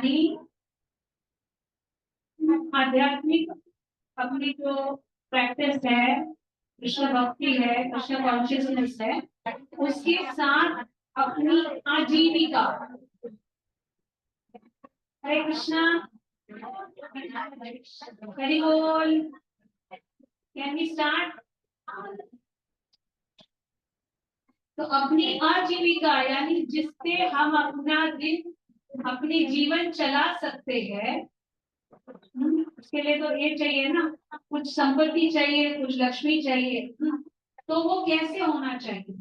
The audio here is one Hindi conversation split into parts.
यानी आध्यात्मिक अपनी जो प्रैक्टिस है, कृष्ण भक्ति है, कृष्ण कॉन्शियसनेस है, उसके साथ अपनी आजीविका। हरे कृष्णा, हरि बोल। Can we start? तो अपनी आजीविका यानी जिससे हम अपना दिन, अपनी जीवन चला सकते हैं, उसके लिए तो ये चाहिए ना, कुछ संपत्ति चाहिए, कुछ लक्ष्मी चाहिए। तो वो कैसे होना चाहिए?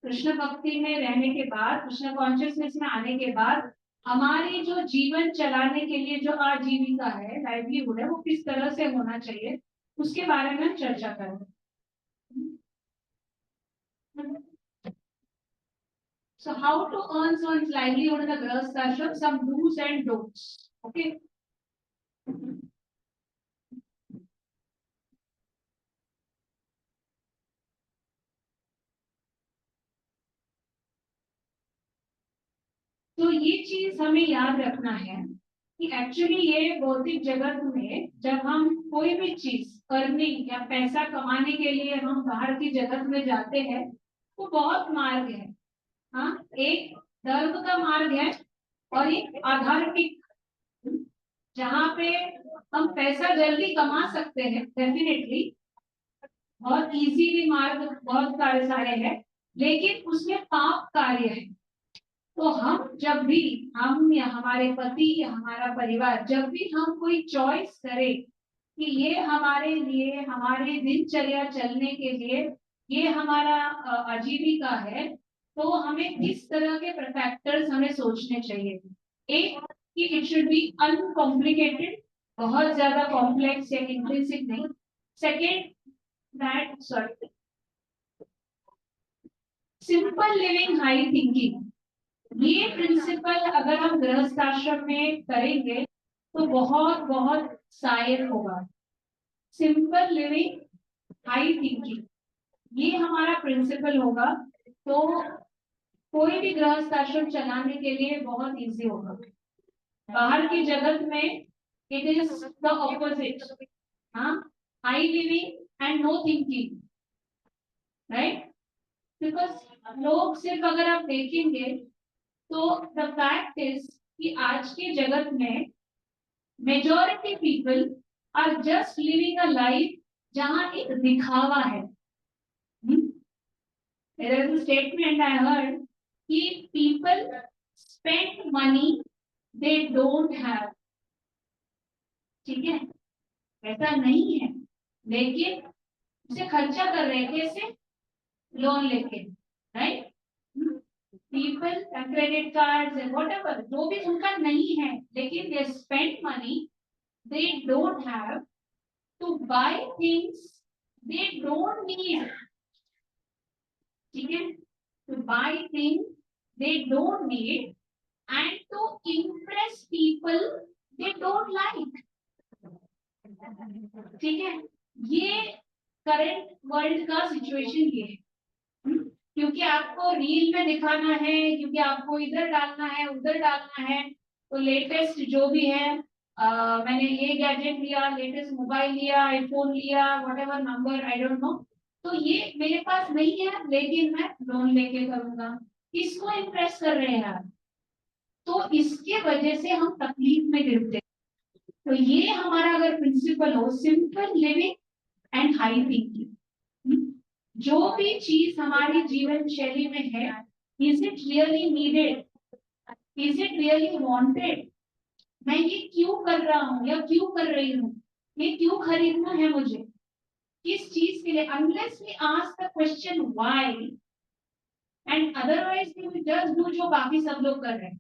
कृष्ण भक्ति में रहने के बाद, कृष्ण कॉन्शियसनेस में आने के बाद हमारी जो जीवन चलाने के लिए जो आजीविका है, लाइवलीहुड है, वो किस तरह से होना चाहिए, उसके बारे में चर्चा करें। So how to earn one's livelihood in the Grihastha Ashram, some do's and don'ts. Okay. तो ये चीज हमें याद रखना है कि एक्चुअली ये भौतिक जगत में जब हम कोई भी चीज अर्निंग या पैसा कमाने के लिए हम बाहर की जगत में जाते हैं, तो बहुत मार्ग है। हाँ, एक धर्म का मार्ग है और एक आध्यात्मिक, जहाँ पे हम पैसा जल्दी कमा सकते हैं। डेफिनेटली बहुत इजी भी मार्ग बहुत सारे हैं, लेकिन उसमें पाप कार्य है। तो हम जब भी, हम या हमारे पति या हमारा परिवार, जब भी हम कोई चॉइस करें कि ये हमारे लिए, हमारे दिनचर्या चलने के लिए ये हमारा आजीविका है, तो हमें किस तरह के फैक्टर्स हमें सोचने चाहिए। एक कि इट शुड बी अनकॉम्प्लिकेटेड, बहुत ज्यादा कॉम्प्लेक्स या इंट्रिंसिक नहीं। Second, that sorry, simple living, high thinking. ये प्रिंसिपल अगर हम गृहस्थ आश्रम में करेंगे तो बहुत बहुत सहायक होगा। सिंपल लिविंग, हाई थिंकिंग, ये हमारा प्रिंसिपल होगा, तो कोई भी गृहस्थ आश्रम चलाने के लिए बहुत इजी होगा। बाहर की जगत में इट इज द ऑपोजिट। हाँ, high living and no thinking, right? Because लोग सिर्फ, अगर आप देखेंगे तो द फैक्ट इज कि आज के जगत में majority people are just living a life जहां एक दिखावा है। There is a statement I heard कि people spend money they don't have। ठीक है, ऐसा नहीं है, लेकिन उसे खर्चा कर रहे हैं कैसे? लोन लेके, right? People credit cards and whatever, जो भी उनका नहीं है, लेकिन they spend money they don't have to buy things they don't need। ठीक है, to buy things they don't need and to impress people they don't like। ठीक है, ये करंट वर्ल्ड का सिचुएशन ये है। क्योंकि आपको रील में दिखाना है, क्योंकि आपको इधर डालना है, उधर डालना है, तो लेटेस्ट जो भी है, मैंने ये गैजेट लिया, लेटेस्ट मोबाइल लिया, आईफोन लिया, whatever number, I don't know, तो ये मेरे पास नहीं है, लेकिन मैं लोन लेके करूंगा। किसको इम्प्रेस कर रहे हैं आप? तो इसके वजह से हम तकलीफ में गिरते हैं। तो ये हमारा अगर प्रिंसिपल हो, simple living and high thinking, जो भी चीज हमारी जीवन शैली में है, is it really needed, is it really wanted, मैं ये क्यों कर रहा हूँ या क्यों कर रही हूँ, ये क्यों खरीदना है मुझे, किस चीज के लिए? Unless we ask the question why, and otherwise we will just do जो बाकी सब लोग कर रहे हैं।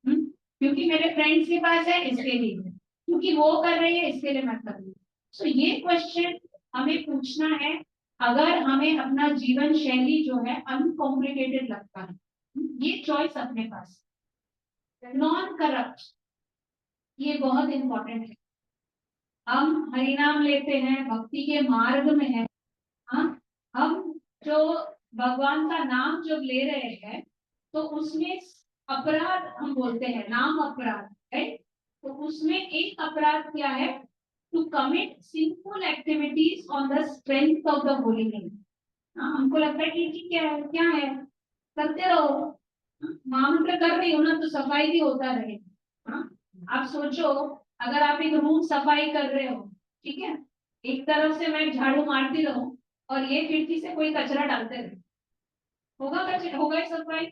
क्योंकि मेरे फ्रेंड्स के पास है इसके लिए, क्योंकि वो कर रही है इसके लिए मैं कर रही हूँ। सो ये क्वेश्चन हमें पूछना है अगर हमें अपना जीवन शैली जो है अनकॉम्प्लिकेटेड लगता है। ये चॉइस अपने पास। नॉन करप्ट, ये बहुत इंपॉर्टेंट है। हम हरिनाम लेते हैं, भक्ति के मार्ग में है, हाँ, हम जो भगवान का नाम जब ले रहे हैं तो उसमें अपराध हम बोलते हैं, नाम अपराध है। उसमें एक अपराध क्या है, to commit sinful activities on the strength of the holy name. हमको लगता है कि क्या है, करते रहो, महामंत्र कर रही हो ना तो सफाई भी होता रहे। आप सोचो, अगर आप एक रूम सफाई कर रहे हो, ठीक है, एक तरफ से मैं झाड़ू मारती रहूं और ये खिड़की से कोई कचरा डालते रहे, होगा सफाई?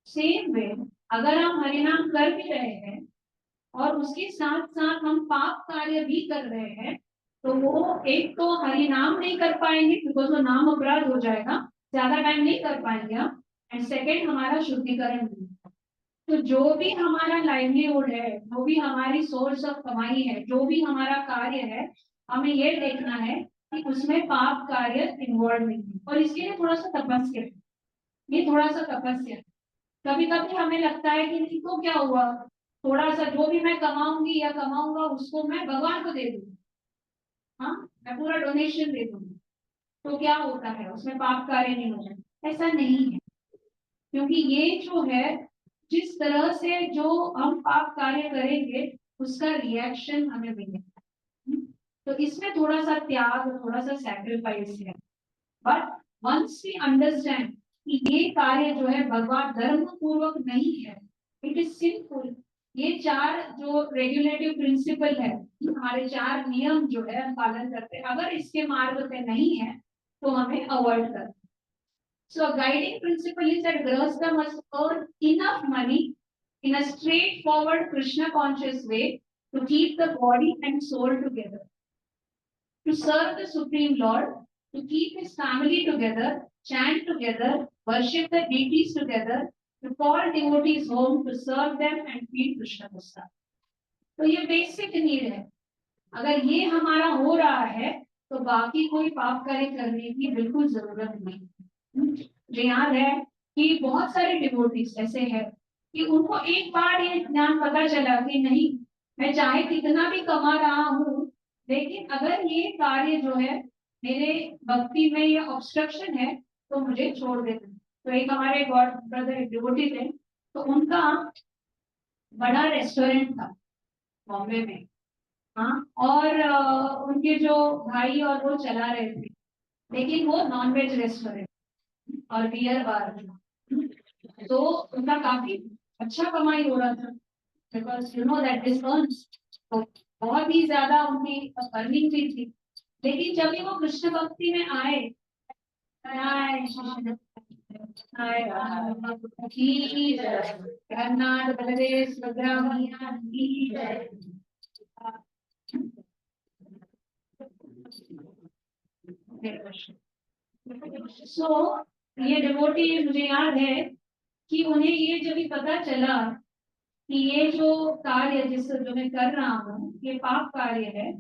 सेम वे, अगर हम हरिनाम कर भी रहे हैं और उसके साथ साथ हम पाप कार्य भी कर रहे हैं, तो वो एक तो हरिनाम नहीं कर पाएंगे बिकॉज वो नाम अपराध हो जाएगा, ज्यादा टाइम नहीं कर पाएंगे हम, एंड सेकेंड हमारा शुद्धिकरण नहीं। तो जो भी हमारा लाइवलीहुड है, जो भी हमारी सोर्स ऑफ कमाई है, जो भी हमारा कार्य है, हमें ये देखना है कि उसमें पाप कार्य इन्वॉल्व नहीं है। और इसके लिए थोड़ा सा तपस्या, ये थोड़ा सा तपस्या। कभी कभी हमें लगता है कि नहीं तो क्या हुआ, थोड़ा सा जो भी मैं कमाऊंगी या कमाऊंगा उसको मैं भगवान को दे दूंगी, हाँ मैं पूरा डोनेशन दे दूंगी, तो क्या होता है, उसमें पाप कार्य नहीं होता। ऐसा नहीं है, क्योंकि ये जो है, जिस तरह से जो हम पाप कार्य करेंगे उसका रिएक्शन हमें मिलेगा। तो इसमें थोड़ा सा त्याग, थोड़ा सा सैक्रिफाइस है। बट वंस वी अंडरस्टैंड कि ये कार्य जो है भगवान धर्म पूर्वक नहीं है, इट इज सिंफुल। ये चार जो रेगुलेटिव प्रिंसिपल है, हमारे चार नियम जो है हम पालन करते हैं, अगर इसके मार्ग पे नहीं है तो हमें अवॉइड करना। So a guiding principle is that Grahastha must earn enough money in a straightforward Krishna conscious way to keep the body and soul together, to serve the Supreme Lord, to keep his family together, chant together, worship the deities together, to call devotees home, to serve them and feed Krishna Prasad. तो ये बेसिक नीड है। अगर ये हमारा हो रहा है तो बाकी कोई पाप कार्य करने की बिल्कुल जरूरत नहीं। मुझे याद है कि बहुत सारे डिवोटीज ऐसे हैं कि उनको एक बार ये ज्ञान पता चला कि नहीं, मैं चाहे कितना भी कमा रहा हूँ, लेकिन अगर ये कार्य जो है मेरे भक्ति में ये ऑब्स्ट्रक्शन है तो मुझे छोड़ देना। तो एक हमारे गॉड ब्रदर डिवोटी थे, तो उनका बड़ा रेस्टोरेंट था बॉम्बे में, हाँ, और उनके जो भाई और वो चला रहे थे, लेकिन वो नॉनवेज रेस्टोरेंट और बियर बार, तो उनका काफी अच्छा कमाई हो रहा था, because you know that this earns, तो बहुत ही ज्यादा उनकी अर्निंग भी थी। लेकिन जब भी वो कृष्ण भक्ति में आए, जगन्नाथ बलदेव सुभद्रा मैया की जय। सो ये डिवोटी, मुझे याद है कि उन्हें ये जब भी पता चला कि ये जो कार्य जिस जो मैं कर रहा हूँ ये पाप कार्य है,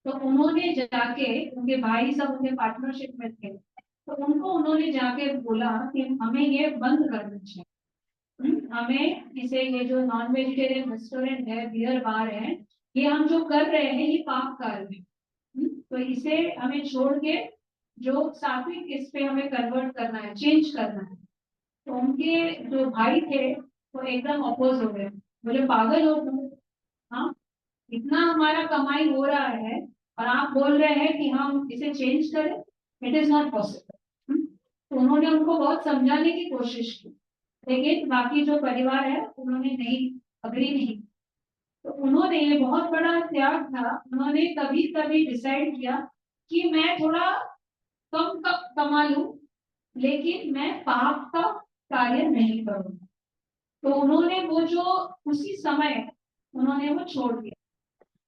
तो उन्होंने जाके, उनके भाई सब उनके पार्टनरशिप में थे, तो उनको उन्होंने जाके बोला कि हमें ये बंद करना चाहिए, हमें इसे, ये जो नॉन वेजिटेरियन रेस्टोरेंट है, बियर बार है, ये हम जो कर रहे हैं ये पाप कार्य है, तो इसे हमें छोड़ के जो सात्विक इस पे हमें कन्वर्ट करना है, चेंज करना है। तो उनके जो भाई थे वो एकदम अपोज हो गए, बोले पागल हो तुम, हाँ इतना हमारा कमाई हो रहा है और आप बोल रहे हैं कि हम इसे चेंज करें, इट इज नॉट पॉसिबल। तो उन्होंने उनको बहुत समझाने की कोशिश की, लेकिन बाकी जो परिवार है उन्होंने नहीं, अग्री नहीं। तो उन्होंने, ये बहुत बड़ा त्याग था, उन्होंने कभी कभी डिसाइड किया कि मैं थोड़ा कम कमा लूं, लेकिन मैं पाप का कार्य नहीं करूंगा। तो उन्होंने वो जो उसी समय उन्होंने वो छोड़ दिया,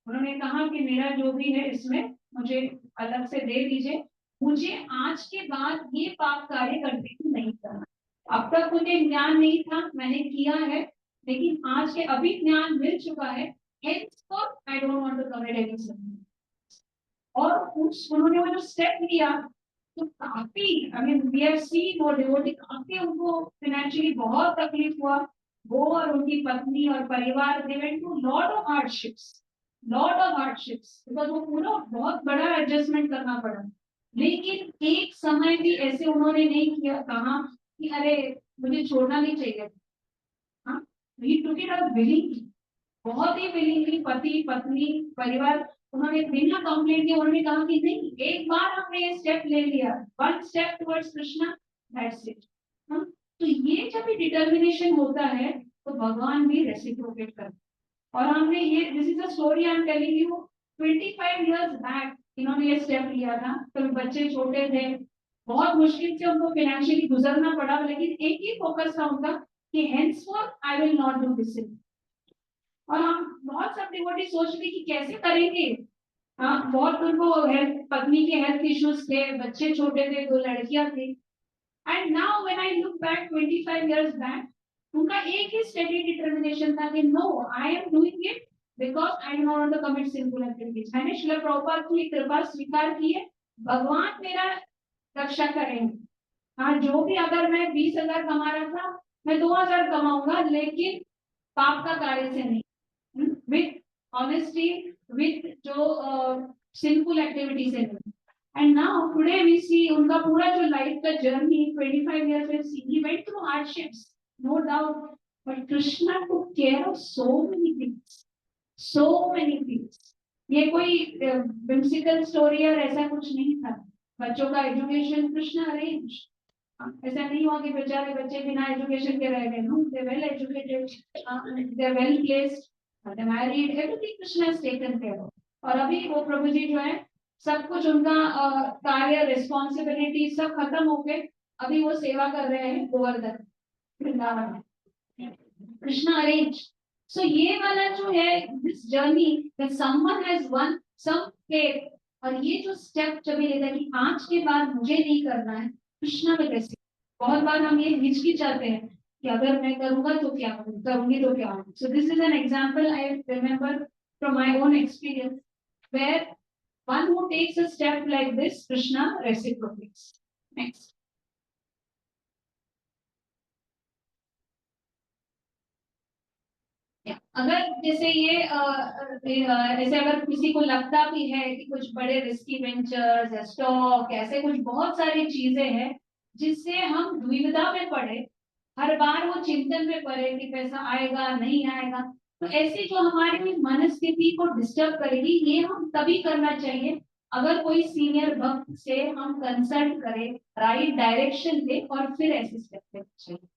उन्होंने कहा कि मेरा जो भी है इसमें मुझे अलग से दे दीजिए, मुझे आज के बाद ये पाप कार्य कंटिन्यू नहीं करना। अब तक मुझे ज्ञान नहीं था, मैंने किया है, लेकिन आज के अभी ज्ञान मिल चुका है, henceforth I don't want to commit any sin। और उन्होंने वो जो स्टेप लिया तो काफी, I mean we have seen वो डिवोटी, काफी उनको फाइनेंशियली बहुत तकलीफ हुआ, वो और उनकी पत्नी और परिवार, they went to lot of hardships, because वो पूरा बहुत बड़ा एडजस्टमेंट करना पड़ा। लेकिन एक समय भी ऐसे उन्होंने नहीं किया, कहा कि अरे मुझे छोड़ना नहीं चाहिए, हाँ, he took it out willingly। बहुत ही विलिंगली पति पत्नी परिवार, उन्होंने बिना कंप्लेंट के उन्होंने कहा कि नहीं, एक बार हमने ये स्टेप ले लिया, one step towards Krishna, that's it. तो ये जब भी डिटर्मिनेशन होता है तो भगवान भी रेसिप्रोकेट करते हैं। और हमने ये, this is the story I am telling you, 25 years back इन्होंने ये स्टेप लिया था, तो बच्चे छोटे थे, बहुत मुश्किल से उनको फाइनेंशियली गुजरना पड़ा, लेकिन एक ही फोकस था उनका कि henceforth I will not do this. और हम बहुत सब डिवोटी सोच रहे कि कैसे करेंगे। हाँ, बहुत उनको हेल्थ, पत्नी के हेल्थ इश्यूज थे, बच्चे छोटे थे, 2 लड़कियां थी। And now when I look back 25 years back, उनका एक ही स्टेडी डिटर्मिनेशन था कि no, I am doing it because I do not want to commit sinful activities. मैंने श्रील प्रभुपाद की कृपा स्वीकार की है, भगवान मेरा रक्षा करेंगे। हाँ, जो भी, अगर मैं 20,000 कमा रहा था, मैं 2,000 कमाऊंगा, लेकिन पाप का कार्य से नहीं, with honesty, with जो sinful activities है। And now today we see उनका पूरा जो life का journey 25 years we have seen, he went through hardships, no doubt, but Krishna took care of so many things, so many things। ये कोई whimsical story और ऐसा कुछ नहीं था। बच्चों का एजुकेशन कृष्णा अरेंज, ऐसा नहीं हुआ कि बेचारे बच्चे बिना एजुकेशन के रह गए। No, they well educated, they are well placed, they married, everything Krishna has taken care of. और अभी वो प्रभु जी जो है, सब कुछ उनका कार्य, रिस्पॉन्सिबिलिटी सब खत्म हो गए, अभी वो सेवा कर रहे हैं गोवर्धन वृंदावन में, कृष्णा अरेंज। सो ये वाला जो है, this journey that someone has won some faith, और ये जो स्टेप जब ये लेता है कि आज के बाद मुझे नहीं करना है, कृष्णा में कैसे। बहुत बार हम ये हिचकिचाते हैं कि अगर मैं करूंगा तो क्या करूंगी तो क्या। So this is an example I remember from my own experience, where one who takes a step like this, Krishna reciprocates. Next. अगर जैसे ये ऐसे अगर किसी को लगता भी है कि कुछ बड़े रिस्की वेंचर्स या स्टॉक, ऐसे कुछ बहुत सारी चीजें हैं जिससे हम दुविधा में पड़े, हर बार वो चिंतन में पड़े कि पैसा आएगा नहीं आएगा, तो ऐसी जो हमारी मनस्थिति को डिस्टर्ब करेगी, ये हम तभी करना चाहिए अगर कोई सीनियर भक्त से हम कंसल्ट करें, राइट डायरेक्शन दे, और फिर ऐसे स्टेप लेना चाहिए।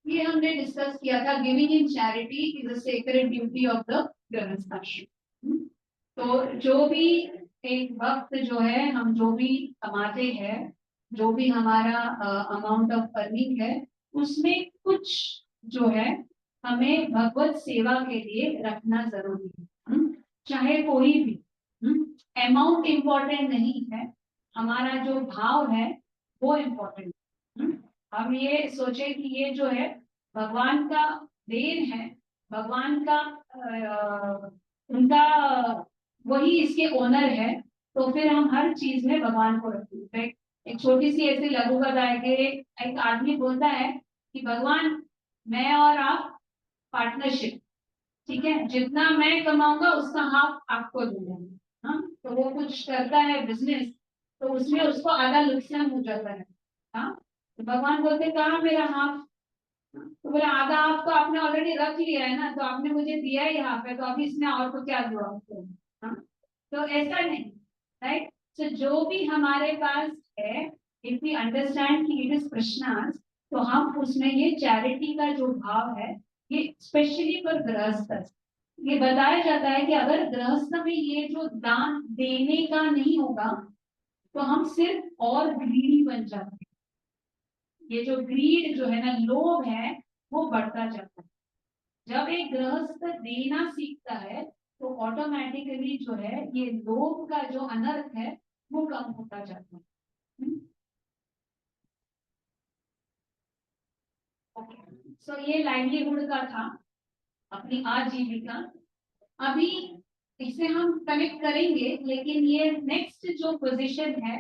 ये हमने डिस्कस किया था, giving in charity is a sacred duty of the गृहस्थाश्रम। तो जो भी एक वक्त जो है, हम जो भी कमाते हैं, जो भी हमारा अमाउंट ऑफ अर्निंग है, उसमें कुछ जो है हमें भगवत सेवा के लिए रखना जरूरी है। चाहे कोई भी अमाउंट इम्पोर्टेंट नहीं है, हमारा जो भाव है वो इम्पोर्टेंट है। हम ये सोचे कि ये जो है भगवान का देन है, भगवान का उनका, वही इसके ओनर है, तो फिर हम हर चीज में भगवान को रखते हैं। एक छोटी सी ऐसी लघु कथा है कि एक आदमी बोलता है कि भगवान, मैं और आप पार्टनरशिप, ठीक है, जितना मैं कमाऊंगा उसका हाफ आपको दूंगा। हाँ, तो वो कुछ करता है बिजनेस, तो उसमें उसको आधा नुकसान हो जाता है। हाँ, तो भगवान बोलते कहा मेरा हाफ, तो बोले आधा हाफ तो आपने ऑलरेडी रख लिया है ना, तो आपने मुझे दिया ही हाफ है, तो अभी इसमें और तो क्या दो आपको। हाँ, तो ऐसा नहीं, राइट। तो जो भी हमारे पास है, इफ वी अंडरस्टैंड कि इट इज कृष्णास, तो हम उसमें ये चैरिटी का जो भाव है, ये स्पेशली फॉर गृहस्थ, ये बताया जाता है कि अगर गृहस्थ में ये जो दान देने का नहीं होगा, तो हम सिर्फ और ग्रीडी बन जाते हैं। ये जो ग्रीड जो है ना, लोभ है, वो बढ़ता जाता है। जब एक गृहस्थ देना सीखता है, तो ऑटोमेटिकली जो है ये लोभ का जो अनर्थ है वो कम होता जाता है। सो ये लाइवलीहुड का था, अपनी आजीविका। अभी इसे हम कनेक्ट करेंगे, लेकिन ये नेक्स्ट जो पोजीशन है,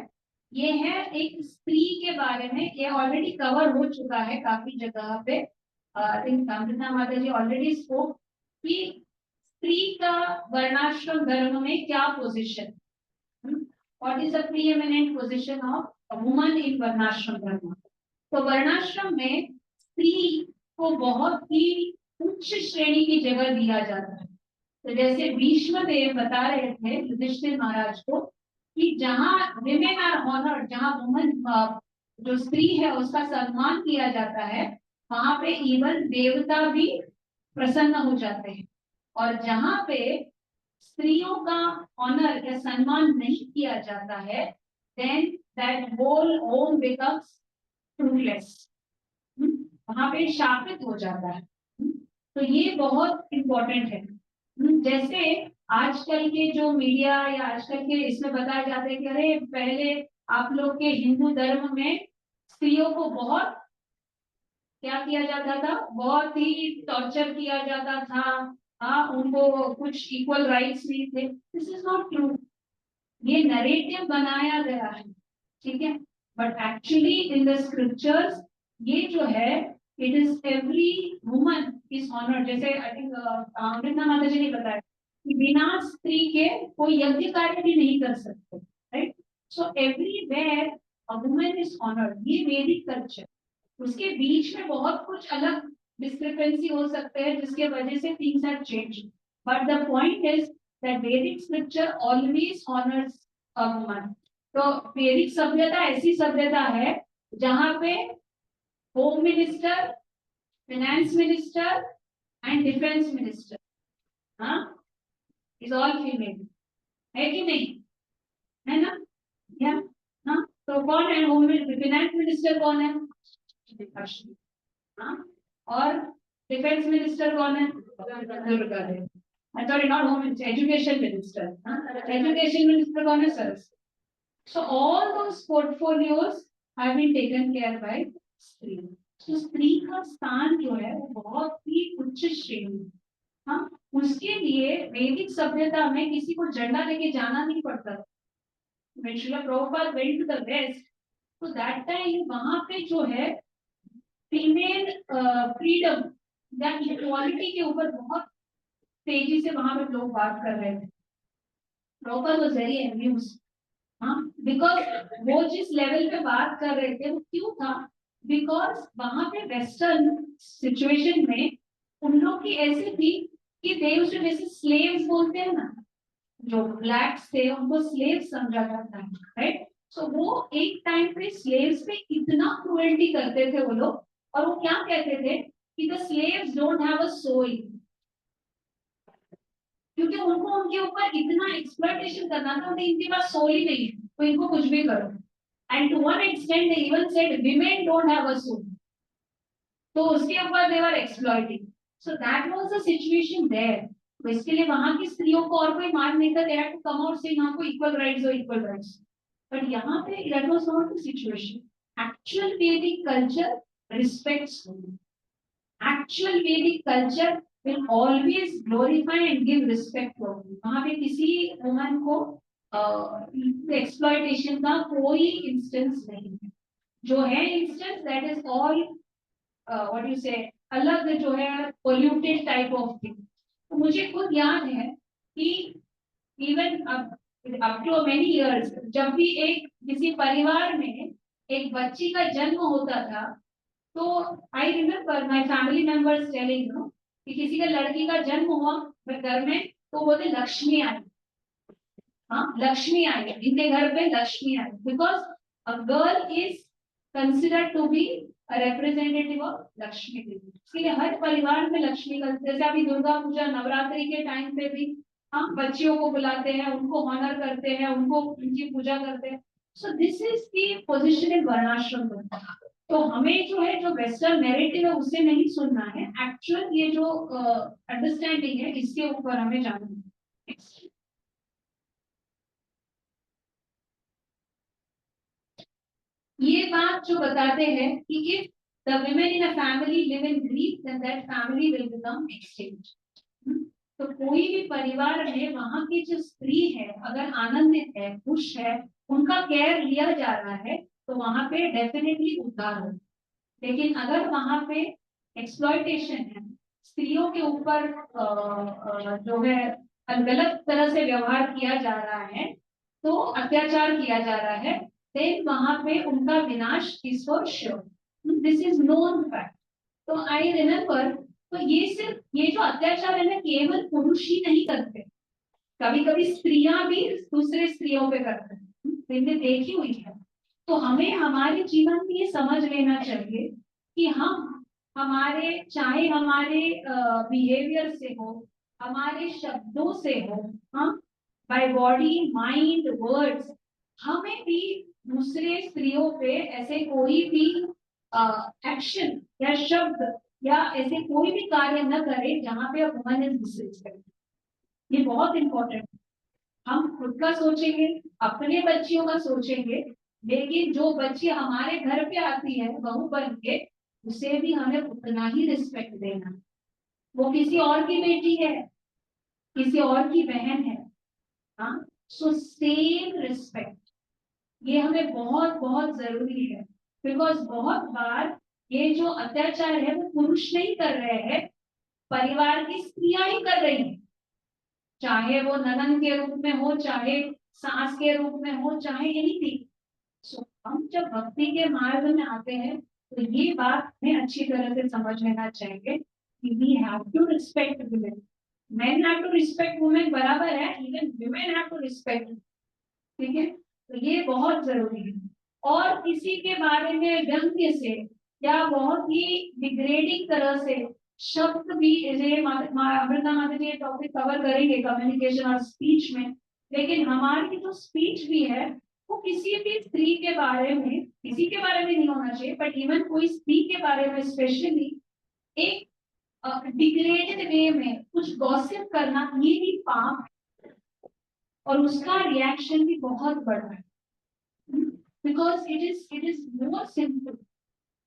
ये है एक स्त्री के बारे में। ये ऑलरेडी कवर हो चुका है काफी जगह पे। आई थिंक अमृता माता जी ऑलरेडी स्पोक कि स्त्री स्त्री का वर्णाश्रम धर्म में क्या position? What is the preeminent position of a woman in वर्णाश्रम धर्म? तो वर्णाश्रम में स्त्री को बहुत ही उच्च श्रेणी की जगह दिया जाता है। तो जैसे भीष्म देव बता रहे थे युधिष्ठिर महाराज को कि जहाँ विमेन आर ऑनर्ड, जहाँ वुमन जो स्त्री है उसका सम्मान किया जाता है, वहां पे इवन देवता भी प्रसन्न हो जाते हैं। और जहाँ पे स्त्रियों का ऑनर या सम्मान नहीं किया जाता है, then that whole home becomes fruitless, वहां पे शापित हो जाता है। तो ये बहुत इम्पोर्टेंट है। जैसे आजकल के जो मीडिया या आजकल के इसमें बताया जाता है कि अरे पहले आप लोग के हिंदू धर्म में स्त्रियों को बहुत क्या किया जाता था, बहुत ही टॉर्चर किया जाता था, हाँ उनको कुछ इक्वल राइट्स नहीं थे। दिस इज नॉट ट्रू, ये नरेटिव बनाया गया है, ठीक है। But actually in the scriptures ये जो है, it is every woman is honoured. जैसे आई थिंक अमृता माता जी ने बताया कि बिना स्त्री के कोई यज्ञ कार्य भी नहीं कर सकते, right. So everywhere a woman is honoured, ये वैदिक कल्चर। उसके बीच में बहुत कुछ अलग डिस्क्रिपेंसी हो सकते हैं जिसके वजह से things have changed, but the point is that Vedic scripture always honours a woman. तो वैदिक सभ्यता ऐसी सभ्यता है जहां पे home minister, finance minister and defence minister, हाँ, इज ऑल फीमेल, है कि नहीं, है ना? या हाँ, तो कौन है होम फाइनेंस मिनिस्टर? कौन है? हाँ, और डिफेंस मिनिस्टर कौन है? Durga Devi. Sorry, not home minister, education minister. Education minister कौन है? Saraswati. So all those portfolios have been taken care by स्त्री। तो स्त्री का स्थान जो है वो बहुत ही उच्च श्रेणी है। हाँ, उसके लिए वैदिक सभ्यता में किसी को झंडा लेके जाना नहीं पड़ता। When Srila Prabhupada went to the West, तो that time वहां पे जो है फीमेल फ्रीडम या इक्वालिटी के ऊपर बहुत तेजी से वहां पे लोग बात कर रहे थे। Prabhupada was very amused, हाँ, बिकॉज वो जिस लेवल पे बात कर रहे थे वो क्यों था? बिकॉज वहां पे वेस्टर्न सिचुएशन में उन लोग की ऐसी थी कि देव से जैसे स्लेव्स बोलते हैं ना, जो ब्लैक्स थे उनको स्लेव समझा जाता है, राइट। सो वो एक टाइम पे स्लेव्स पे इतना क्रूएल्टी करते थे वो लोग, और वो क्या कहते थे कि the slaves don't have a soul, क्योंकि उनको उनके ऊपर इतना एक्सप्लॉयटेशन करना था, इनके पास सोल ही नहीं है तो इनको कुछ भी करो। And to one extent they even said women don't have a soul, तो उसके ऊपर they were exploiting. So that was the situation there. तो इसके लिए वहां की स्त्रियों को और कोई मान नहीं था, they had to come out से यहाँ को इक्वल राइट्स और इक्वल राइट्स। बट यहाँ पे that was not the situation. Actual Vedic culture respects women. Actual Vedic culture will always glorify and give respect to women. वहाँ पे किसी वुमन को एक्सप्लॉयटेशन का कोई इंस्टेंस नहीं है। जो है instance that is all what you से अलग जो है पोल्यूटेड टाइप ऑफ थिंग। तो मुझे खुद याद है कि even up to many years जब भी एक किसी परिवार में एक बच्ची का जन्म होता था, तो I remember my family members telling you कि किसी का लड़की का जन्म हुआ घर में तो बोलते लक्ष्मी आई, हाँ लक्ष्मी आई, इनके घर पे लक्ष्मी आई, because a girl is considered to be a representative of Lakshmi Devi. इसलिए हर परिवार में लक्ष्मी का, जैसे अभी दुर्गा पूजा नवरात्रि के टाइम पे भी हम बच्चियों को बुलाते हैं, उनको ऑनर करते हैं, उनको उनकी पूजा करते हैं। सो this is the position in वर्णाश्रम। तो हमें जो है जो वेस्टर्न नैरेटिव है उससे नहीं सुनना है, एक्चुअल ये जो अंडरस्टैंडिंग है इसके ऊपर हमें जानना है। ये बात जो बताते हैं कि if the women in a family live in grief, then that family will become extinct. तो कोई भी परिवार में वहां की जो स्त्री है अगर आनंदित है, खुश है, उनका केयर लिया जा रहा है, तो वहां पे डेफिनेटली उद्धार हो। लेकिन अगर वहां पे एक्सप्लॉयटेशन है, स्त्रियों के ऊपर जो है गलत तरह से व्यवहार किया जा रहा है, तो अत्याचार किया जा रहा है, देन वहां पे उनका विनाश is for sure, this is known fact. तो आई रिमेम्बर, तो ये सिर्फ ये जो अत्याचार है ना, केवल पुरुष ही नहीं करते, कभी कभी स्त्रियां भी दूसरे स्त्रियों पे करते हैं, मैंने देखी हुई है। तो हमें हमारे जीवन में ये समझ लेना चाहिए कि हम हमारे, चाहे हमारे बिहेवियर से हो, हमारे शब्दों से हो, हम बाय बॉडी माइंड वर्ड्स, हमें भी दूसरे स्त्रियों पे ऐसे कोई भी एक्शन या शब्द या ऐसे कोई भी कार्य न करें जहां पे वुमन इज डिसरिस्पेक्टेड। ये बहुत इंपॉर्टेंट है। हम खुद का सोचेंगे, अपने बच्चियों का सोचेंगे, लेकिन जो बच्ची हमारे घर पे आती है बहू बन के, उसे भी हमें उतना ही रिस्पेक्ट देना। वो किसी और की बेटी है, किसी और की बहन है, हाँ, सो सेम रिस्पेक्ट, ये हमें बहुत बहुत जरूरी है। बिकॉज बहुत बार ये जो अत्याचार है वो पुरुष नहीं कर रहे हैं, परिवार की स्त्रियां ही कर रही हैं, चाहे वो ननन के रूप में हो, चाहे सास के रूप में हो, चाहे एनीथिंग। सो हम जब भक्ति के मार्ग में आते हैं, तो ये बात हमें अच्छी तरह से समझ लेना चाहिए कि we have to respect women, men have to respect women, बराबर है, even women have to respect, ठीक है। तो ये बहुत जरूरी है। और किसी के बारे में व्यंग्य से या बहुत ही डिग्रेडिंग तरह से शब्द भी, अमृता माता जी ये टॉपिक कवर करेंगे कम्युनिकेशन और स्पीच में, लेकिन हमारी जो स्पीच भी है वो किसी भी स्त्री के बारे में, किसी के बारे में नहीं होना चाहिए, बट इवन कोई स्त्री के बारे में स्पेशली एक डिग्रेडेड वे में कुछ गॉसिप करना, ये भी पाप, और उसका रिएक्शन भी बहुत बड़ा है। Because it is more simple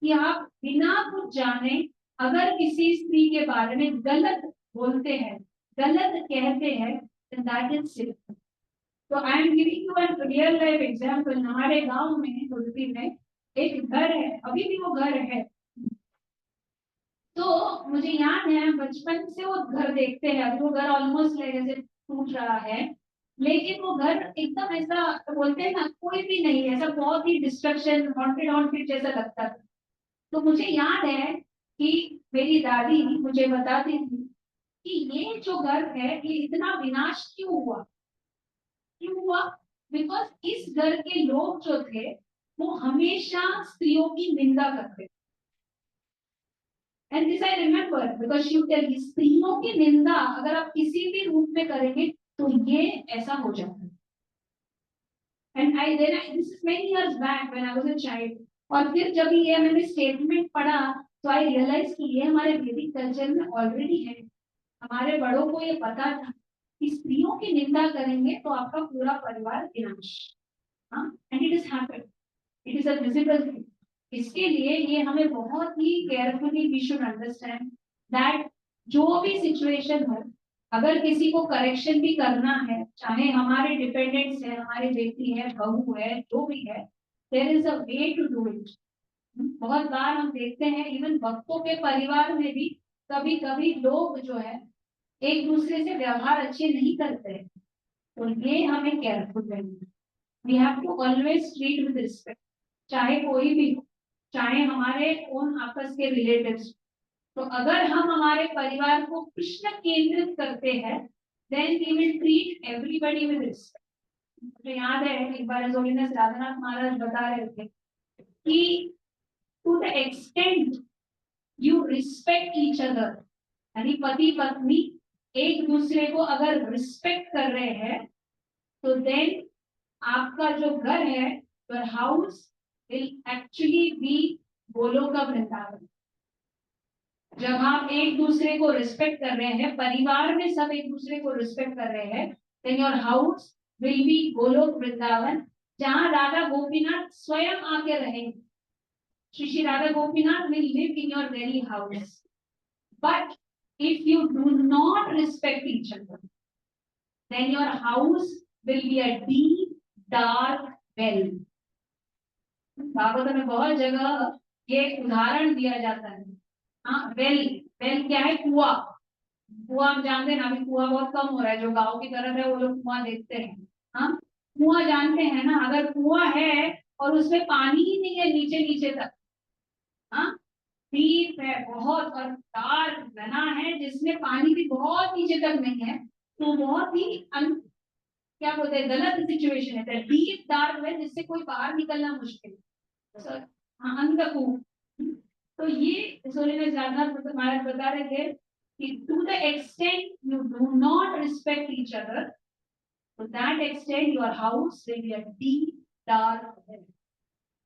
कि आप बिना कुछ जाने अगर किसी स्त्री के बारे में गलत बोलते हैं, गलत कहते हैं, दैट इज सिंपल। तो I am giving you an real life example. हमारे गांव में उडुपी में एक घर है, अभी भी वो घर है। तो मुझे याद है बचपन से वो घर देखते हैं, अभी वो घर ऑलमोस्ट ऐसे टूट रहा है, लेकिन वो घर एकदम ऐसा बोलते हैं ना, कोई भी नहीं, ऐसा बहुत ही डिस्ट्रक्शन हॉन्टेड हॉन्टेड जैसा लगता था। तो मुझे याद है कि मेरी दादी मुझे बताती थी कि ये जो घर है ये इतना विनाश क्यों हुआ, क्यों हुआ? बिकॉज इस घर के लोग जो थे वो हमेशा स्त्रियों की निंदा करते थे। And this I remember because she tell me, स्त्रियों की निंदा अगर आप किसी भी रूप में करेंगे तो ये ऐसा हो जाता है। And I then this is many years back when I was a child. और फिर जब ये मैंने स्टेटमेंट पढ़ा तो आई रियलाइज कि ये हमारे वैदिक कल्चर में ऑलरेडी है। हमारे बड़ों को ये पता था कि स्त्रियों की निंदा करेंगे तो आपका पूरा परिवार विनाश, हाँ, and it is happened, it is a visible thing. इसके लिए ये हमें बहुत ही carefully we should understand that जो भी सिचुएशन हो, अगर किसी को करेक्शन भी करना है, चाहे हमारे डिपेंडेंट्स है, हमारे बेटी है, बहू है, जो भी है, there is a way to do it. बहुत बार हम देखते हैं इवन भक्तों के परिवार में भी कभी कभी लोग जो है एक दूसरे से व्यवहार अच्छे नहीं करते हैं, तो ये हमें केयरफुल रहना है। We have to always treat with respect, चाहे कोई भी हो, चाहे हमारे ओन आपस के रिलेटिव्स। तो अगर हम हमारे परिवार को कृष्ण केंद्रित करते हैं, then we will treat everybody with respect. मुझे याद है एक बार होलिनेस राधानाथ महाराज बता रहे थे कि to the extent you respect each other, यानी पति पत्नी एक दूसरे को अगर रिस्पेक्ट कर रहे हैं, तो देन आपका जो घर है, your house will actually be Goloka का वृंदावन। जब आप एक दूसरे को रिस्पेक्ट कर रहे हैं, परिवार में सब एक दूसरे को रिस्पेक्ट कर रहे हैं, then your house will be Goloka Vrindavan, जहां राधा गोपीनाथ स्वयं आके रहेंगे। Shri Radha Gopinath will live in your very house. But if you do not respect each other, then your house will be a deep dark well. Bhagavat में बहुत जगह ये उदाहरण दिया जाता है, हाँ, वेल, वेल क्या है? कुआं। कुआं हम जानते हैं ना, अभी कुआं बहुत कम हो रहा है, जो गांव की तरफ है वो लोग कुआं देखते हैं। हाँ, कुआं जानते हैं ना, अगर कुआं है और उसमें पानी ही नहीं है नीचे नीचे तक, हाँ, डीप है बहुत और डार्क बना है जिसमें पानी भी बहुत नीचे तक नहीं है, तो बहुत ही क्या बोलते हैं, गलत सिचुएशन है, डीप डार्क है जिससे कोई बाहर निकलना मुश्किल है। सर, हाँ, अंधकूप। तो ये सोने में ज्यादा महाराज बता रहे थे कि to the extent you do not respect each other, to that extent your house will be a deep dark hole.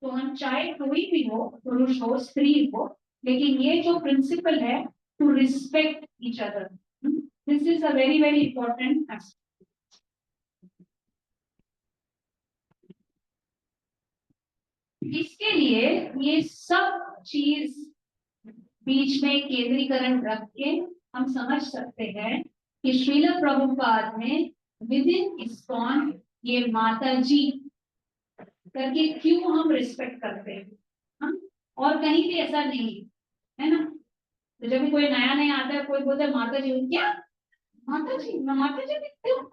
तो हम चाहे कोई भी हो, पुरुष हो स्त्री हो, लेकिन ये जो प्रिंसिपल है to respect each other, this is a very very important aspect. इसके लिए ये सब चीज बीच में केंद्रीकरण रख के हम समझ सकते हैं कि श्रील प्रभुपाद ने विद इन इस्कॉन ये माता जी करके क्यों हम रिस्पेक्ट करते हैं, हाँ? और कहीं भी ऐसा नहीं है ना। तो जब भी कोई नया नया आता है, कोई बोलता है माता जी, क्या माता जी, मैं माता जी दिखती हूँ,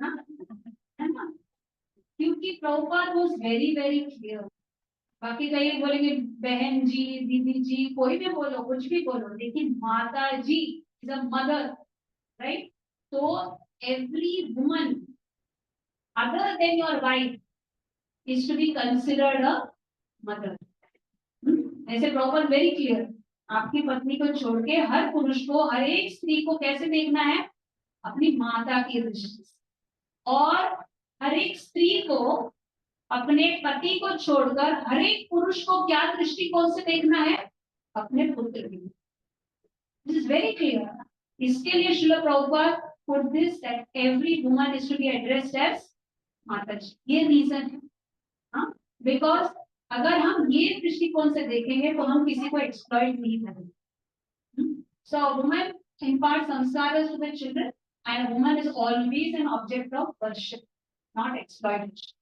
हाँ, है ना, क्योंकि Prabhupada was very very clear. बाकी कई बोलेंगे बहन जी, दीदी जी, कोई भी बोलो, कुछ भी बोलो, लेकिन mata ji is a mother, right? तो every woman other than your wife is to be considered a mother. ऐसे प्रॉपर वेरी क्लियर, आपकी पत्नी को छोड़ के हर पुरुष को, हर एक स्त्री को कैसे देखना है? अपनी माता की दृष्टि से। और हर एक स्त्री को अपने पति को छोड़कर हर एक पुरुष को क्या दृष्टिकोण से देखना है? अपने पुत्र की। This is very clear. इसके लिए Srila Prabhupada put this that every woman is to be addressed as mata ji. ये रीजन है, हाँ, बिकॉज अगर हम ये दृष्टिकोण से देखेंगे तो हम किसी को एक्सप्लॉइट नहीं करेंगे। So a woman imparts samskaras to the children, and a woman is always an object of worship, not exploitation.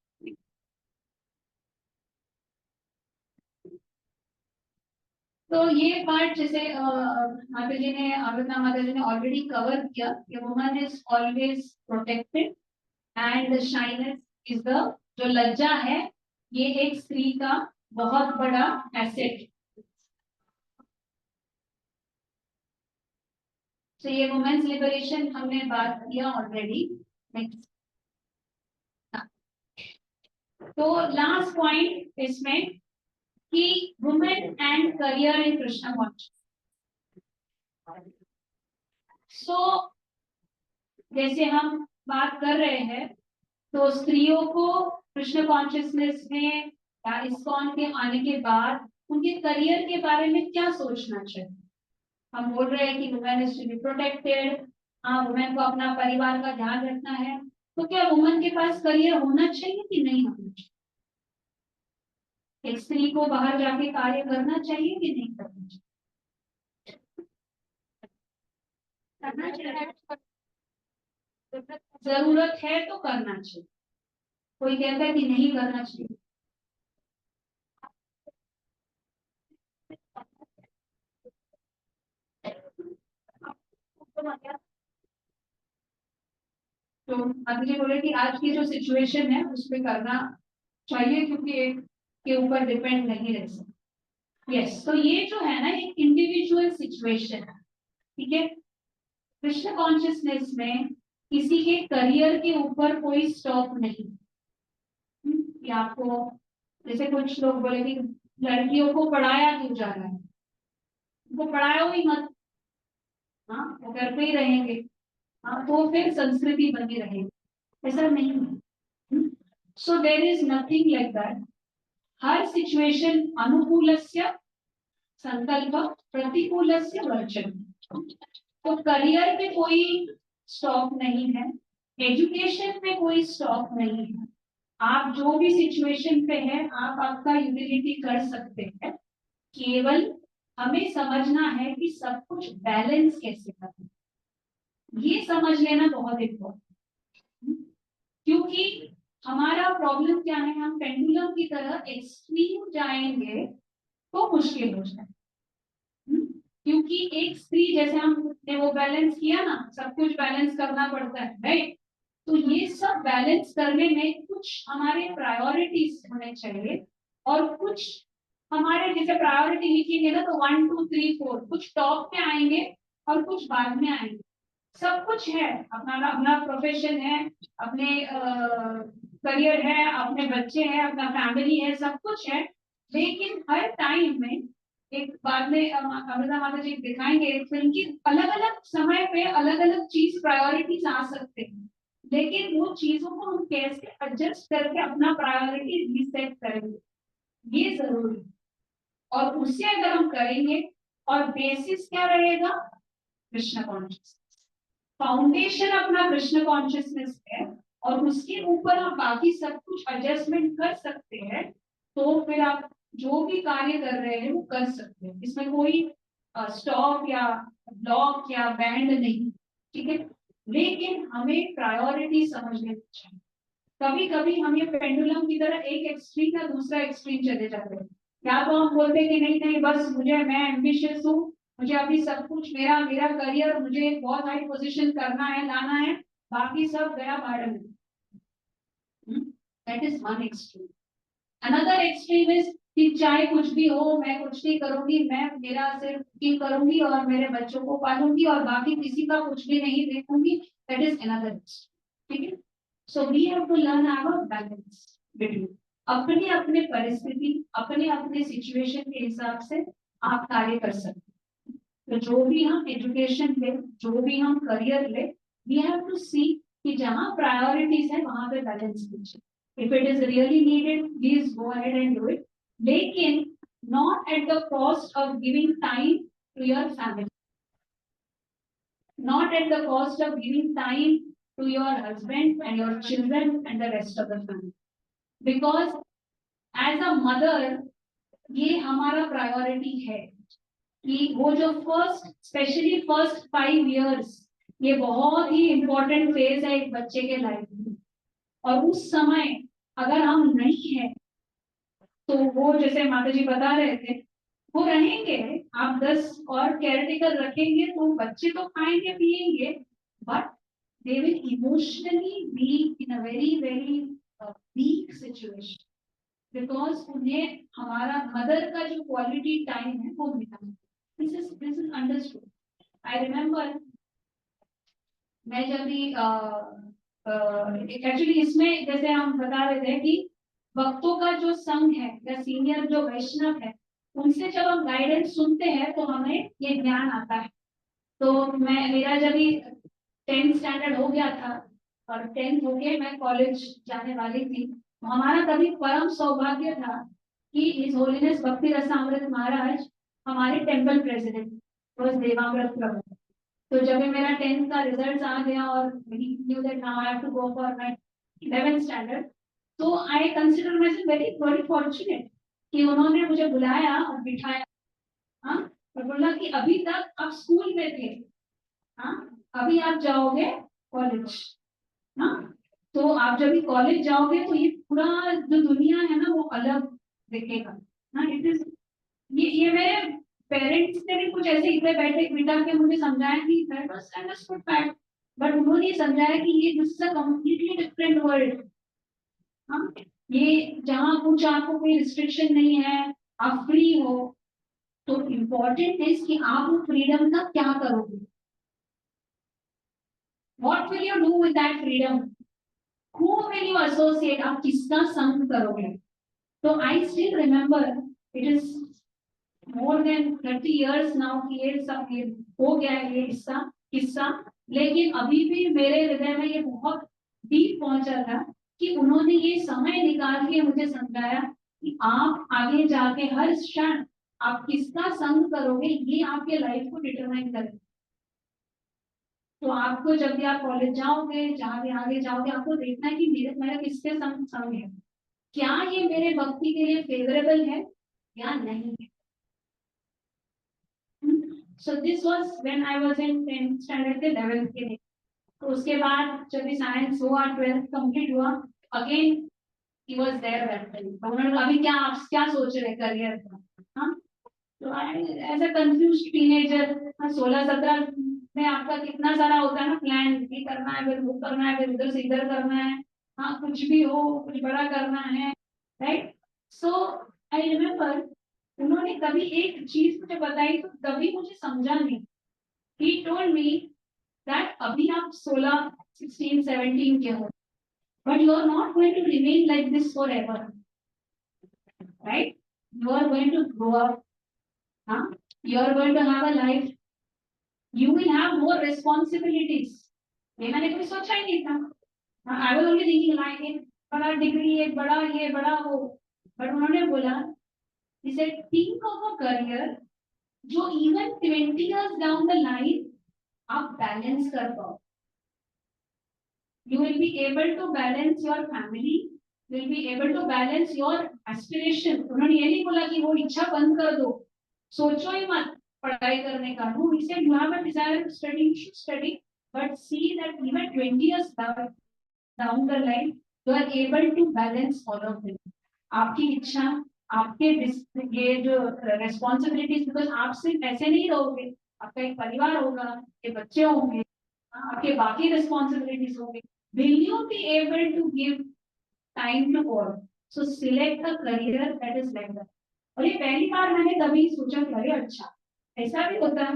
तो ये पार्ट जैसे माता जी ने, अमृता माता जी ने ऑलरेडी कवर किया कि woman is always protected and shyness is the, जो लज्जा है ये एक स्त्री का बहुत बड़ा एसेट। तो ये वुमेन्स लिबरेशन हमने बात किया ऑलरेडी। नेक्स्ट, तो लास्ट पॉइंट इसमें कि women and career in Krishna consciousness. So जैसे हम बात कर रहे हैं, तो स्त्रियों को कृष्ण कॉन्शियसनेस में या इस्कॉन के आने के बाद उनके करियर के बारे में क्या सोचना चाहिए? हम बोल रहे हैं कि women is to be protected, हाँ, वुमेन को अपना परिवार का ध्यान रखना है, तो क्या वुमेन के पास करियर होना चाहिए कि नहीं होना चाहिए? एक स्त्री को बाहर जाके कार्य करना चाहिए कि नहीं करना चाहिए? करना चाहिए। जरूरत है तो करना चाहिए। कोई कहता है कि नहीं करना चाहिए? तो अभी बोले कि आज की जो सिचुएशन है उसमें करना चाहिए, क्योंकि एक के ऊपर डिपेंड नहीं रह सकते। यस, तो ये जो है ना, एक इंडिविजुअल सिचुएशन है, ठीक है। कृष्ण कॉन्शियसनेस में किसी के करियर के ऊपर कोई स्टॉप नहीं। कि आपको, जैसे कुछ लोग बोले कि लड़कियों को पढ़ाया क्यों जा रहा है, उनको पढ़ाया ही मत, हाँ, वो घर पे ही रहेंगे, हाँ, तो फिर संस्कृति बनी रहेगी। ऐसा नहीं है। So there is nothing like that. हर सिचुएशन अनुकूलस्य संकल्प, प्रतिकूलस्य वर्जन। तो करियर पे कोई स्टॉप नहीं है, एजुकेशन पे कोई स्टॉप नहीं है। आप जो भी सिचुएशन पे है आप आपका यूटिलिटी कर सकते हैं, केवल हमें समझना है कि सब कुछ बैलेंस कैसे करना, ये समझ लेना बहुत इम्पोर्टेंट। क्योंकि हमारा प्रॉब्लम क्या है, हम पेंडुलम की तरह एक्सट्रीम जाएंगे तो मुश्किल हो जाए। क्योंकि एक स्त्री, जैसे हमने वो बैलेंस किया ना, सब कुछ बैलेंस करना पड़ता है, राइट? तो ये सब बैलेंस करने में कुछ हमारे प्रायोरिटीज होने चाहिए, और कुछ हमारे, जैसे प्रायोरिटी लिखेंगे ना तो 1 2 3 4, कुछ टॉप पे आएंगे और कुछ बाद में आएंगे। सब कुछ है, अपना अपना प्रोफेशन है, अपने करियर है, अपने बच्चे हैं, अपना फैमिली है, सब कुछ है। लेकिन हर टाइम में, एक बाद में अमृता माता जी दिखाएंगे फिल्म की, अलग अलग समय पे अलग अलग चीज प्रायोरिटीज आ सकते हैं, लेकिन वो चीजों को हम कैसे एडजस्ट करके अपना प्रायोरिटी रीसेट करेंगे, ये जरूरी है। और उससे अगर हम करेंगे, और बेसिस क्या रहेगा? कृष्ण कॉन्शियस, फाउंडेशन अपना कृष्ण कॉन्शियसनेस है, और उसके ऊपर आप बाकी सब कुछ एडजस्टमेंट कर सकते हैं। तो फिर आप जो भी कार्य कर रहे हैं वो कर सकते हैं, इसमें कोई स्टॉप या ब्लॉक या बैंड नहीं, ठीक है? लेकिन हमें प्रायोरिटी समझने चाहिए। कभी कभी हम ये पेंडुलम की तरह एक एक्सट्रीम या दूसरा एक्सट्रीम चले जाते हैं। या तो हम बोलते हैं कि नहीं नहीं, बस मुझे, मैं एम्बिशियस हूँ, मुझे अभी सब कुछ, मेरा मेरा करियर, मुझे एक बहुत हाई पोजीशन करना है, लाना है, बाकी सब गया भाड़ में। That is one extreme. Another extreme is कि चाहे कुछ भी हो, मैं कुछ नहीं करूंगी, मैं मेरा सिर्फ कुकिंग करूंगी और मेरे बच्चों को पालूंगी और बाकी किसी का कुछ भी नहीं देखूंगी। दैट इज अनदर, ठीक है? So we have to learn our balance between, अपने अपने परिस्थिति, अपने अपने सिचुएशन के हिसाब से आप कार्य कर सकते हैं। तो जो भी हम एजुकेशन ले, जो भी हम करियर ले, वी हैव टू सी कि जहाँ प्रायोरिटीज है वहां पे बैलेंस कीजिए। If it is really needed, please go ahead and do it. लेकिन not at the cost of giving time to your family, not at the cost of giving time to your husband and your children and the rest of the family. Because as a mother, ये हमारा प्रायोरिटी है कि वो जो फर्स्ट, स्पेशली फर्स्ट 5 years, ये बहुत ही इम्पोर्टेंट फेज है एक बच्चे के लाइफ में। और उस समय अगर हम नहीं है, तो वो जैसे माता जी बता रहे थे, वो रहेंगे, आप 10 और केयरटेकर रखेंगे तो बच्चे तो खाएंगे पिएंगे, but they will emotionally be in a very very weak situation, because उन्हें हमारा मदर का जो क्वालिटी टाइम है वो मिला। This is understood. I remember, मैं जब भी एक्चुअली इसमें जैसे हम बता रहे थे कि भक्तों का जो संघ है या सीनियर जो वैष्णव है, उनसे जब हम गाइडेंस सुनते हैं तो हमें ये ज्ञान आता है। तो मेरा जब भी 10th स्टैंडर्ड हो गया था और 10th हो के मैं कॉलेज जाने वाली थी, तो हमारा तभी परम सौभाग्य था कि हिज होलीनेस भक्ति रसामृत महाराज हमारे टेम्पल प्रेसिडेंट वॉज देवामृत प्रभु। तो जब मेरा 10th का रिजल्ट आ गया और he knew that now I have to go for my 11th standard, तो I consider myself very very fortunate कि उन्होंने मुझे बुलाया और बिठाया, हाँ, और बोला कि अभी तक आप स्कूल में थे, हाँ, अभी आप जाओगे कॉलेज, हाँ, तो आप जब भी कॉलेज जाओगे तो ये पूरा जो दुनिया है ना वो अलग दिखेगा। हाँ, इट इज, ये मेरे पेरेंट्स ने भी कुछ ऐसे इधर बैठे बिठा के मुझे समझाया कि that was understood fact, but उन्होंने समझाया कि ये this is a completely different world. हाँ, ये जहाँ कुछ आपको कोई रिस्ट्रिक्शन नहीं है, आप फ्री हो, तो इम्पोर्टेंट इज कि आप वो फ्रीडम का क्या करोगे, what will you do with that freedom, who will you associate, आप किसका संग करोगे। तो I still remember, it is more than 30 years now कि ये सब ये हो गया है ये किस्सा, लेकिन अभी भी मेरे हृदय में ये बहुत डीप पहुंचा था कि उन्होंने ये समय निकाल के मुझे समझाया कि आप आगे जाके हर क्षण आप किसका संग करोगे ये आपके लाइफ को डिटरमाइन करेगा। तो आपको जब भी आप कॉलेज जाओगे, जहाँ भी आगे जाओगे, आपको देखना है कि मेरे मेरा किसके संग है, क्या ये मेरे भक्ति के लिए फेवरेबल है या नहीं है। So this was when I was in 10th standard के 11th के लिए। तो उसके बाद जब भी साइंस हुआ, 12th कंप्लीट हुआ, again he was there that time। तो उन्होंने कहा, अभी क्या आप क्या सोच रहे करियर का, हाँ, तो एज अ कंफ्यूज टीनेजर 16-17 में आपका कितना सारा होता है ना प्लान, ये करना है, फिर वो करना है, फिर उधर से इधर करना है, हाँ कुछ भी हो कुछ बड़ा करना है, राइट। सो आई रिमेम्बर उन्होंने कभी एक चीज मुझे बताई तो तभी मुझे समझा नहीं। ही टोल्ड मी दैट अभी आप 16, 16, 17 के हो, but you are not going to remain like this forever, right. You are going to grow up, हाँ, you are going to have a life, you will have more responsibilities। ये मैंने कभी सोचा ही नहीं था। I was only thinking like एक बड़ा डिग्री, एक बड़ा ये बड़ा वो, बट उन्होंने बोला इसे थिंक ऑफ अ करियर जो even 20 years down the line आप बैलेंस कर पाओ। You will be able to balance your family, will be able to balance your aspiration। उन्होंने ये नहीं बोला कि वो इच्छा बंद कर दो, सोचो ही मत पढ़ाई करने का। No, he said you have a desire to study, you should study, but see that even 20 years down the line, you are able to balance all of them। आपकी इच्छा, आपके ये जो responsibilities, because आप सिर्फ ऐसे नहीं रहोगे, आपका एक परिवार होगा, ये बच्चे होंगे, आपके बाकी responsibilities होंगे। Will you be able to give time to all? So select a career that is like that। और ये पहली बार मैंने तभी सोचा कि अरे अच्छा ऐसा भी होता है,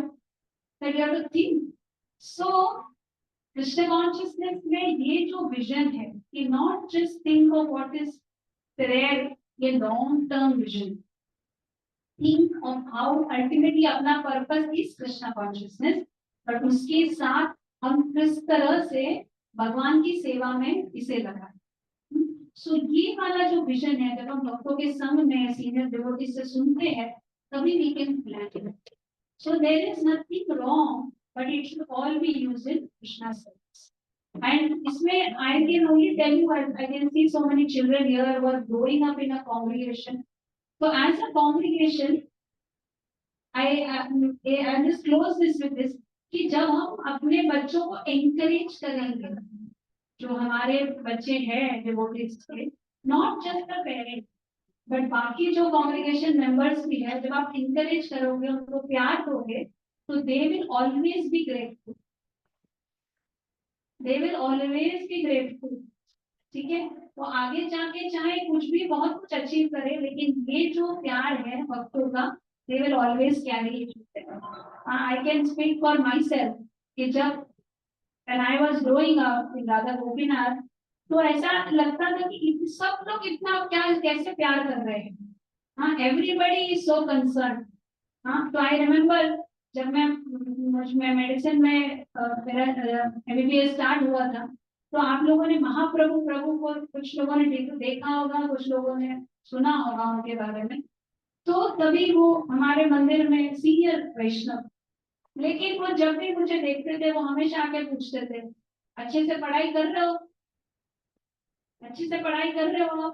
that you have to think। So Krishna consciousness में ये जो vision है कि not just think of what is there, ये long term vision, think of how ultimately अपना purpose is Krishna consciousness, but उसके साथ हम किस तरह से भगवान की सेवा में इसे लगाएं। सो ये वाला जो विजन है, जब हम भक्तों के संग में सीनियर डिवोटी से सुनते हैं तभी we can plan it. So there is nothing wrong, but it should all be used in Krishna service. And इसमें I can only tell you, I can see so many children here who are growing up in a congregation. So as a congregation, I just close this with this कि जब हम अपने बच्चों को encourage करेंगे, जो हमारे बच्चे हैं devotees के, not just the parents, but बाकी जो congregation members भी है, जब आप encourage करोगे, उनको प्यार दोगे, तो they will always be grateful। They will always be grateful। ठीक है, तो आगे जाके चाहे कुछ भी बहुत कुछ अचीव करे, लेकिन ये जो प्यार है भक्तों का, they will always carry it। I can speak for myself कि जब when I was growing up in Radha Gopinath, तो ऐसा लगता था कि सब लोग इतना क्या कैसे प्यार कर रहे हैं, हाँ everybody is so concerned। हाँ, तो आई रिमेम्बर जब मैं मेडिसिन में मेरा MBBS स्टार्ट हुआ था, तो आप लोगों ने महाप्रभु प्रभु को कुछ लोगों ने देखा होगा, कुछ लोगों ने सुना होगा उनके बारे में। तो तभी वो हमारे मंदिर में सीनियर वैष्णव, लेकिन वो जब भी मुझे देखते थे वो हमेशा आके पूछते थे अच्छे से पढ़ाई कर रहे हो, अच्छे से पढ़ाई कर रहे हो,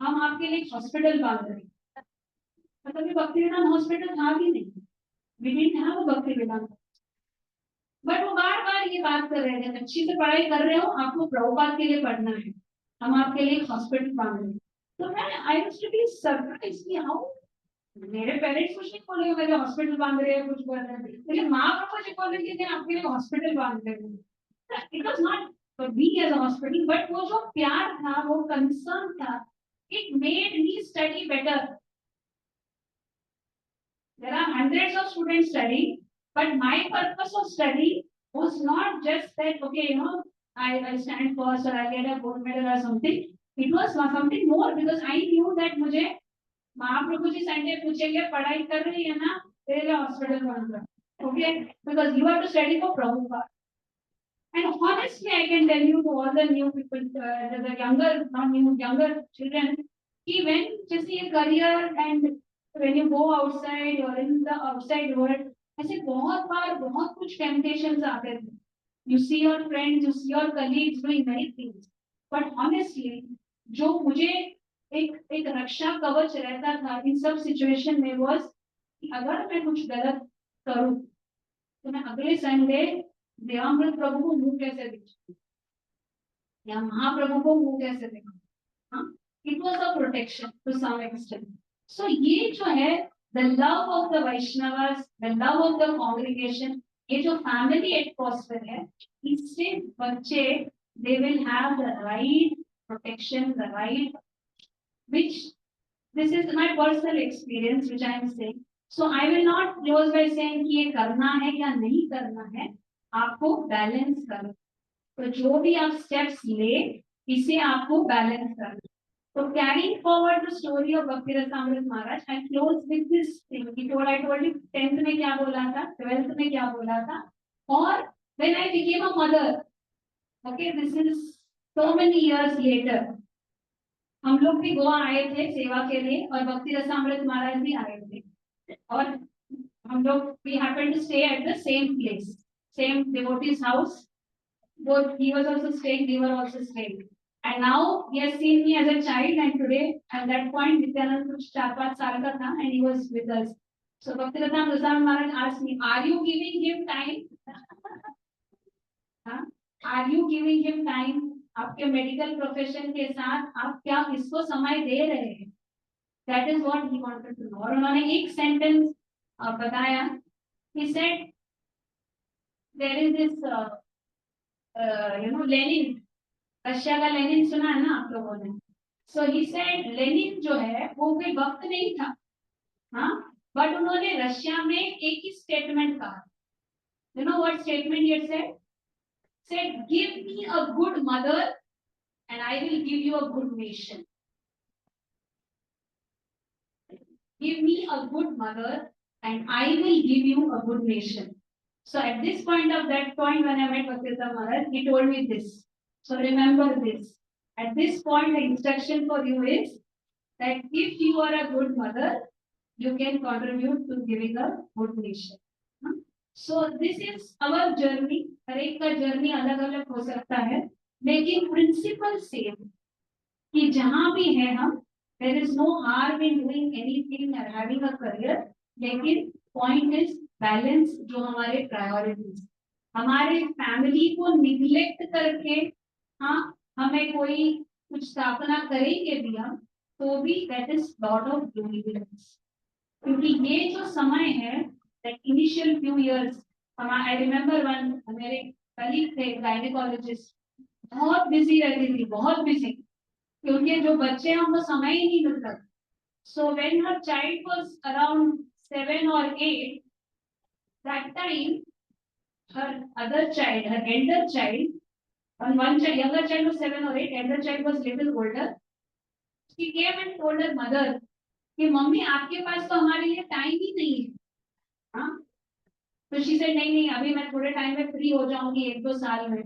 हम आपके लिए हॉस्पिटल बांध रहे हैं। मतलब भक्ति विधान हॉस्पिटल था भी नहीं, we didn't have a भक्ति विधान, बट वो बार बार ये बात कर रहे थे अच्छी से पढ़ाई कर रहे हो, आपको प्रभुपाद के लिए पढ़ना है, हम आपके लिए हॉस्पिटल बांध रहे हैं। तो मैं I used to be surprise कि हाउ मेरे पेरेंट्स कुछ नहीं बोलेंगे मेरे हॉस्पिटल बांध रहे हैं, कुछ बोल रहे हैं, लेकिन माँ पापा जी बोलेंगे कि आपके लिए हॉस्पिटल बांध रहे हैं। It was not for me as a hospital, but वो जो प्यार था, वो कंसर्न था, it made me study better. There are hundreds of students studying, but my purpose of study was not just that, okay, you know, I stand first or I get a gold medal or something. It was something more because I knew that मुझे महाप्रभु जी संडे पूछेंगे पढ़ाई कर रही है ना, तेरे हॉस्पिटल बंद कर, okay, because you have to study for Prabhupada। And honestly, I can tell you to all the new people, the younger, not new, younger children, कि when just your career and when you go outside or in the outside world, ऐसे बहुत बार बहुत कुछ temptations आते थे। You see your friends, you see your colleagues doing many things, but honestly, जो मुझे एक रक्षा कवच रहता था इन सब सिचुएशन में was कि अगर मैं कुछ गलत करूं, तो मैं अगले संडे देवामृत प्रभु को मुंह कैसे दिखाऊं या महाप्रभु को मुंह कैसे दिखाऊं। हाँ, it was a protection to some extent. So ये जो है the love of the Vaishnavas, the love of the congregation, ये जो family atmosphere है, इससे बच्चे they will have the right protection, the right, which this is my personal experience which I am saying. So I will not close by saying कि ये करना है या नहीं करना है, आपको बैलेंस करना, तो जो भी आप स्टेप्स ले इसे आपको बैलेंस करना. So carrying forward the story of Bhakti Rasamrit Maharaj, I close with this thing. I told you 10th में क्या बोला था, 12th में क्या बोला था, और when I became a mother, okay, this is so many years later. हम लोग भी गोवा आए थे सेवा के लिए और भक्ति रसामृत महाराज भी आए थे और हम लोग we happened to stay at the same place, same devotee's house. Both he was also staying, we were also staying. And now he has seen me as a child, and today at that point Nityanand कुछ 4-5 साल का था and he was with us. So Bhakti-Rasamrit Rasamrit Maharaj asked me, are you giving him time? Are you giving him time? आपके मेडिकल प्रोफेशन के साथ आप क्या इसको समय दे रहे हैं? That is what he wanted to know. और उन्होंने एक सेंटेंस बताया. He said there is this Lenin, Russia का लेनिन सुना है ना आप लोगों ने. So he said लेनिन जो है वो कोई भक्त नहीं था, हाँ, बट उन्होंने रशिया में एक ही स्टेटमेंट कहा. You know what statement he had said? Said, give me a good mother and I will give you a good nation. Give me a good mother and I will give you a good nation. So at this point of that point when I met Bhakti-Rasamrit Maharaj, he told me this. So remember this. At this point the instruction for you is that if you are a good mother, you can contribute to giving a good nation. So this is our journey. हर एक का जर्नी अलग अलग हो सकता है, लेकिन प्रिंसिपल सेम कि जहां भी है हम, there is no harm in doing anything or having a career, लेकिन point is balance जो हमारे priorities, हमारे फैमिली को निग्लेक्ट करके हाँ हमें कोई कुछ स्थापना करेंगे भी हम तो भी that is lot of doing. क्योंकि ये जो समय है that initial few years, I remember one मेरे कलीग थे गायनेकोलॉजिस्ट, बहुत बिजी रहती थी, बहुत बिजी, क्योंकि जो बच्चे हैं उनको समय ही नहीं मिलता. So when her child was around 7 or 8, that time her other child, her elder child, and one child, younger child was 7 or 8, elder child was little older. She came and told her mother कि मम्मी आपके पास तो हमारे लिए टाइम ही नहीं है. हाँ, तो she said नहीं अभी मैं थोड़े टाइम में फ्री हो जाऊंगी 1-2 साल में.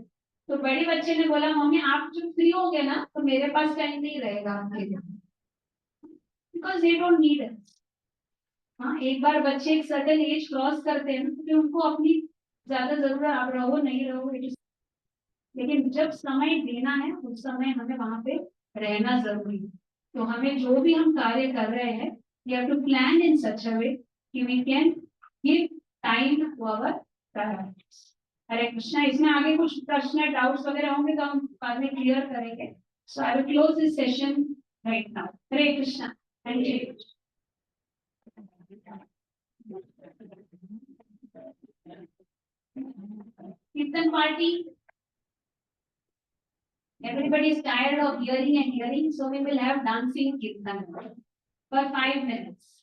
तो बड़े बच्चे ने बोला मम्मी आप जब फ्री होगे ना तो मेरे पास टाइम नहीं रहेगा आपके लिए, because they don't need us. हाँ, एक बार बच्चे एक सर्टेन एज क्रॉस करते हैं तो उनको अपनी ज्यादा जरूरत, आप रहो नहीं रहो, लेकिन जब समय देना है उस समय हमें वहां पे रहना जरूरी है. तो हमें जो भी हम कार्य कर रहे हैं we have to plan in such a way कि we can give time to our priorities. हरे कृष्णा. इसमें आगे कुछ प्रश्न डाउट्स वगैरह होंगे तो हम बाद में क्लियर करेंगे. So I will close this session right now. Hare Krishna. Thank you. Kirtan party. Everybody is tired of hearing and hearing, so we will have dancing kirtan for 5 minutes.